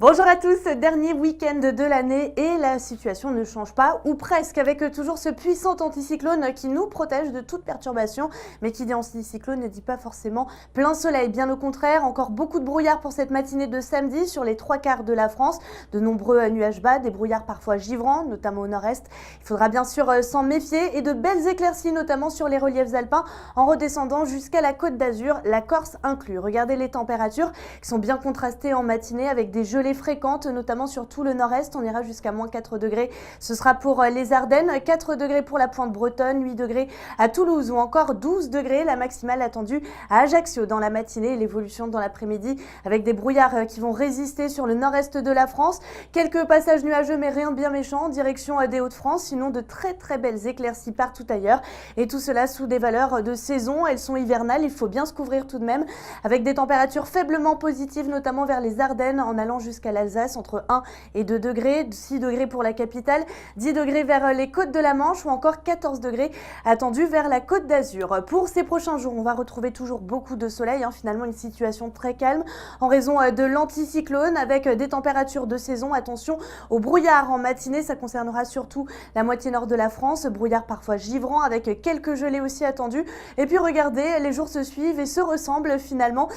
Bonjour à tous, dernier week-end de l'année et la situation ne change pas, ou presque, avec toujours ce puissant anticyclone qui nous protège de toute perturbation, mais qui dit anticyclone ne dit pas forcément plein soleil, bien au contraire, encore beaucoup de brouillard pour cette matinée de samedi sur les 3/4 de la France, de nombreux nuages bas, des brouillards parfois givrants, notamment au nord-est. Il faudra bien sûr s'en méfier et de belles éclaircies, notamment sur les reliefs alpins, en redescendant jusqu'à la Côte d'Azur, la Corse inclus. Regardez les températures qui sont bien contrastées en matinée avec des gelées fréquentes, notamment sur tout le nord-est. On ira jusqu'à moins 4 degrés. Ce sera pour les Ardennes, 4 degrés pour la pointe bretonne, 8 degrés à Toulouse ou encore 12 degrés, la maximale attendue à Ajaccio dans la matinée et l'évolution dans l'après-midi avec des brouillards qui vont résister sur le nord-est de la France. Quelques passages nuageux mais rien de bien méchant en direction des Hauts-de-France, sinon de très belles éclaircies partout ailleurs. Et tout cela sous des valeurs de saison. Elles sont hivernales, il faut bien se couvrir tout de même avec des températures faiblement positives, notamment vers les Ardennes en allant jusqu'à l'Alsace, entre 1 et 2 degrés, 6 degrés pour la capitale, 10 degrés vers les côtes de la Manche ou encore 14 degrés attendus vers la Côte d'Azur. Pour ces prochains jours, on va retrouver toujours beaucoup de soleil, finalement une situation très calme en raison de l'anticyclone avec des températures de saison. Attention au brouillard en matinée, ça concernera surtout la moitié nord de la France, brouillard parfois givrant avec quelques gelées aussi attendues. Et puis regardez, les jours se suivent et se ressemblent finalement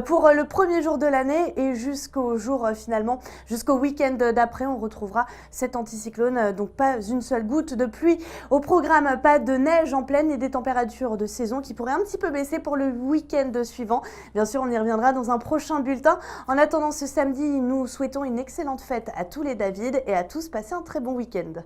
pour le premier jour de l'année et jusqu'au jour jusqu'au week-end d'après, on retrouvera cet anticyclone. Donc pas une seule goutte de pluie au programme, pas de neige en pleine et des températures de saison qui pourraient un petit peu baisser pour le week-end suivant. Bien sûr, on y reviendra dans un prochain bulletin. En attendant ce samedi, nous souhaitons une excellente fête à tous les David et à tous passer un très bon week-end.